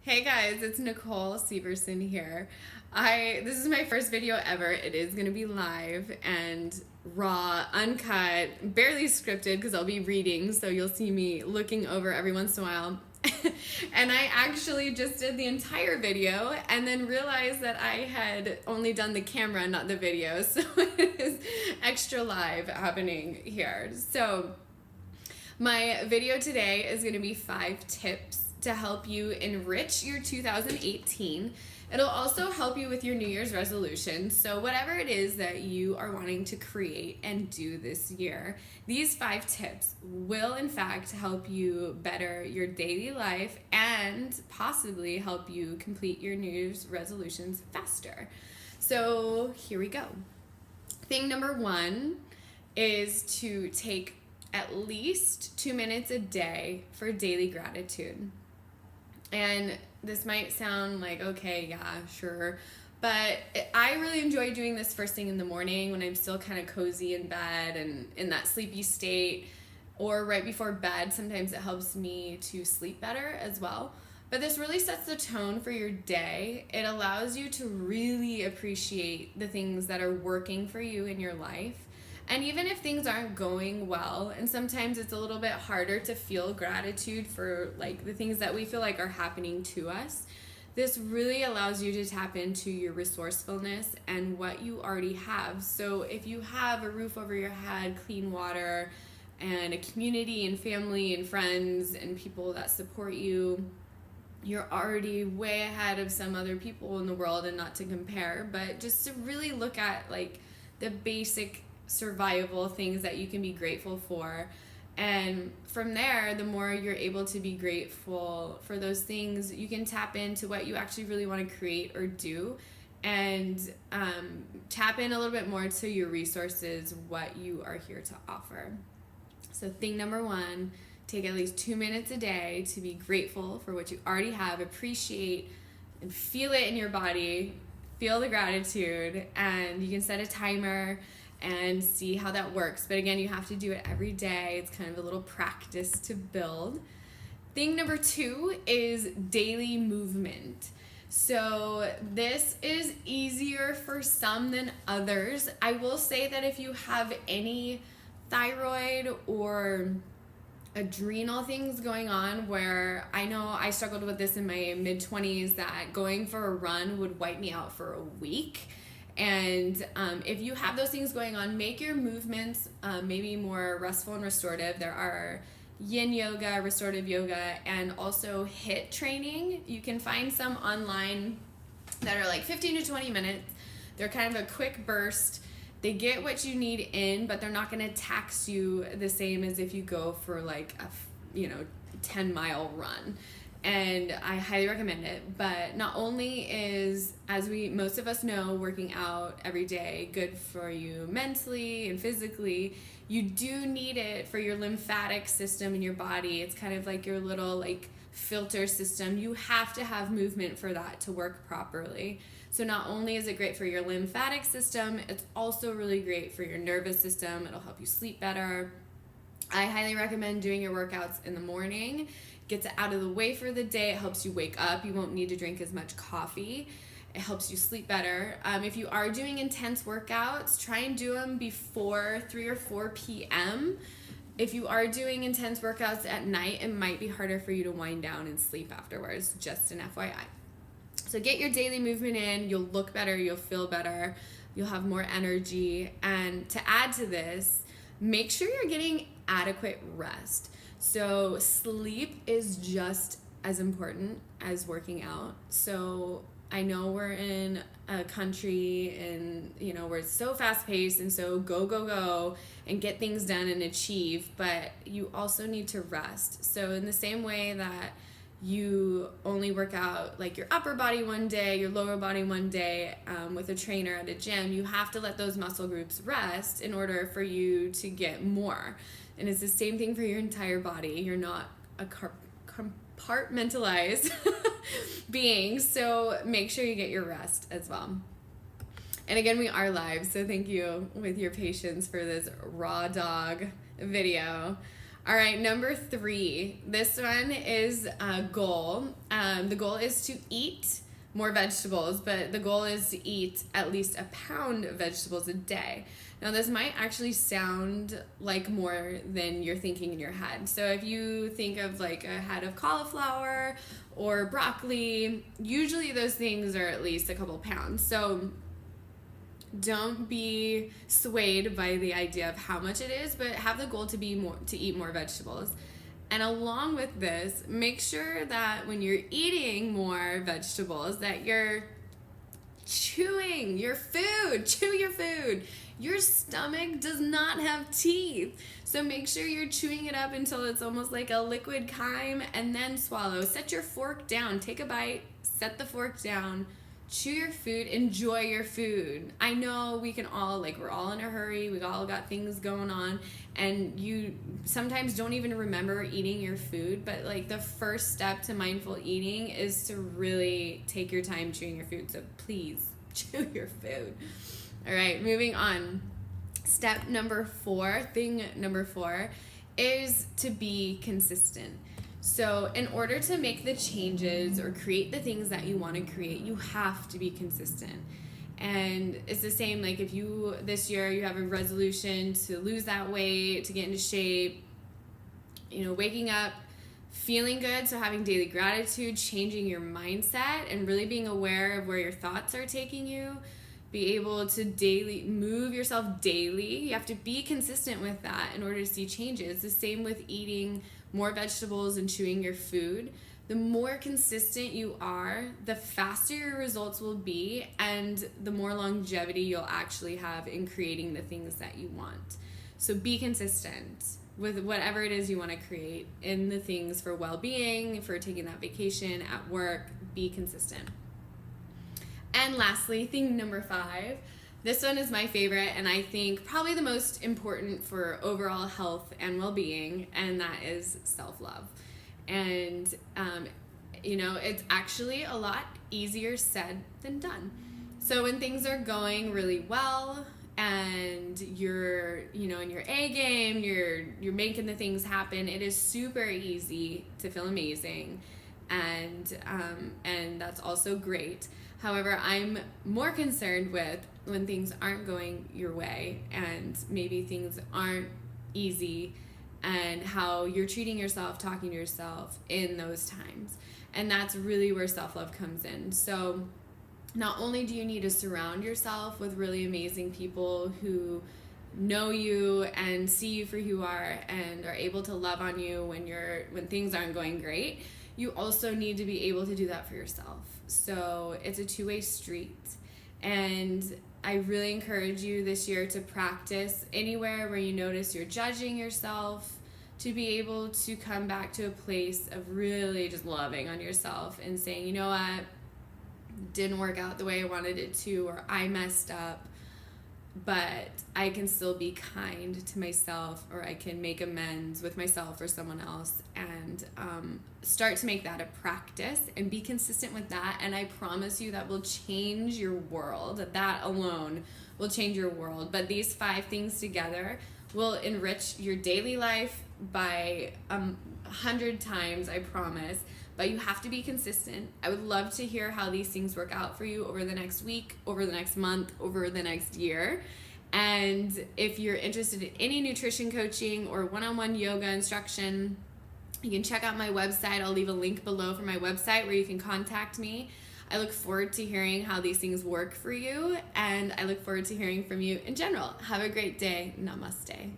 Hey guys, it's Nicole Severson here. This is my first video ever. It is going to be live and raw, uncut, barely scripted because I'll be reading, so you'll see me looking over every once in a while. And I actually just did the entire video and then realized that I had only done the camera, not the video. So it is extra live happening here. So my video today is going to be 5 tips to help you enrich your 2018. It'll also help you with your New Year's resolution. So whatever it is that you are wanting to create and do this year, these 5 tips will in fact help you better your daily life and possibly help you complete your New Year's resolutions faster. So here we go. Thing number 1 is to take at least 2 minutes a day for daily gratitude. And this might sound like, okay, yeah, sure. But I really enjoy doing this first thing in the morning when I'm still kind of cozy in bed and in that sleepy state, or right before bed. Sometimes it helps me to sleep better as well. But this really sets the tone for your day. It allows you to really appreciate the things that are working for you in your life. And even if things aren't going well, and sometimes it's a little bit harder to feel gratitude for like the things that we feel like are happening to us, this really allows you to tap into your resourcefulness and what you already have. So if you have a roof over your head, clean water, and a community and family and friends and people that support you, you're already way ahead of some other people in the world. And not to compare, but just to really look at like the basic survival things that you can be grateful for. And from there, the more you're able to be grateful for those things, you can tap into what you actually really want to create or do, and tap in a little bit more to your resources, what you are here to offer. So thing number 1, take at least 2 minutes a day to be grateful for what you already have, appreciate and feel it in your body, feel the gratitude, and you can set a timer and see how that works. But again, you have to do it every day. It's kind of a little practice to build. Thing number 2 is daily movement. So this is easier for some than others. I will say that if you have any thyroid or adrenal things going on, where I know I struggled with this in my mid-20s, that going for a run would wipe me out for a week. And if you have those things going on, make your movements maybe more restful and restorative. There are yin yoga, restorative yoga, and also HIIT training. You can find some online that are like 15 to 20 minutes. They're kind of a quick burst. They get what you need in, but they're not going to tax you the same as if you go for like a 10-mile run. And I highly recommend it. But not only is, as most of us know, working out every day good for you mentally and physically, you do need it for your lymphatic system in your body. It's kind of like your little like filter system. You have to have movement for that to work properly. So not only is it great for your lymphatic system, it's also really great for your nervous system. It'll help you sleep better. I highly recommend doing your workouts in the morning. Gets it out of the way for the day. It helps you wake up. You won't need to drink as much coffee. It helps you sleep better. If you are doing intense workouts, try and do them before 3 or 4 p.m. If you are doing intense workouts at night, it might be harder for you to wind down and sleep afterwards, just an FYI. So get your daily movement in. You'll look better. You'll feel better. You'll have more energy. And to add to this, make sure you're getting adequate rest. So sleep is just as important as working out. So I know we're in a country and where it's so fast paced and so go and get things done and achieve, but you also need to rest. So in the same way that you only work out like your upper body one day, your lower body one day with a trainer at a gym, you have to let those muscle groups rest in order for you to get more. And it's the same thing for your entire body. You're not a compartmentalized being, so make sure you get your rest as well. And again, we are live, so thank you with your patience for this raw dog video. All right, number 3. This one is a goal. The goal is to eat more vegetables, but the goal is to eat at least a pound of vegetables a day. Now, this might actually sound like more than you're thinking in your head. So if you think of like a head of cauliflower or broccoli, usually those things are at least a couple pounds. So don't be swayed by the idea of how much it is, but have the goal to eat more vegetables. And along with this, make sure that when you're eating more vegetables that you're chewing your food. Chew your food. Your stomach does not have teeth. So make sure you're chewing it up until it's almost like a liquid chyme and then swallow. Set your fork down. Take a bite. Set the fork down. Chew your food, enjoy your food. I know we can all, like, we're all in a hurry, we all got things going on, and you sometimes don't even remember eating your food, but like the first step to mindful eating is to really take your time chewing your food. So please chew your food. All right, moving on. Step number 4, thing number 4 is to be consistent. So in order to make the changes or create the things that you want to create, you have to be consistent. And it's the same, like if you, this year, you have a resolution to lose that weight, to get into shape, waking up, feeling good, so having daily gratitude, changing your mindset, and really being aware of where your thoughts are taking you, be able to move yourself daily. You have to be consistent with that in order to see changes. The same with eating more vegetables and chewing your food. The more consistent you are, the faster your results will be, and the more longevity you'll actually have in creating the things that you want. So be consistent with whatever it is you want to create in the things for well-being, for taking that vacation, at work. Be consistent. And lastly, thing number 5. This one is my favorite, and I think probably the most important for overall health and well-being, and that is self-love. And, it's actually a lot easier said than done. So when things are going really well and you're, in your A game, you're making the things happen, it is super easy to feel amazing. And that's also great. However, I'm more concerned with when things aren't going your way and maybe things aren't easy, and how you're treating yourself, talking to yourself in those times. And that's really where self-love comes in. So not only do you need to surround yourself with really amazing people who know you and see you for who you are and are able to love on you when things aren't going great, you also need to be able to do that for yourself. So it's a two-way street. And I really encourage you this year to practice anywhere where you notice you're judging yourself, to be able to come back to a place of really just loving on yourself and saying, you know what, didn't work out the way I wanted it to, or I messed up, but I can still be kind to myself, or I can make amends with myself or someone else, and start to make that a practice and be consistent with that. And I promise you that will change your world. That alone will change your world. But these 5 things together will enrich your daily life by 100 times, I promise. But you have to be consistent. I would love to hear how these things work out for you over the next week, over the next month, over the next year. And if you're interested in any nutrition coaching or one-on-one yoga instruction, you can check out my website. I'll leave a link below for my website where you can contact me. I look forward to hearing how these things work for you, and I look forward to hearing from you in general. Have a great day. Namaste.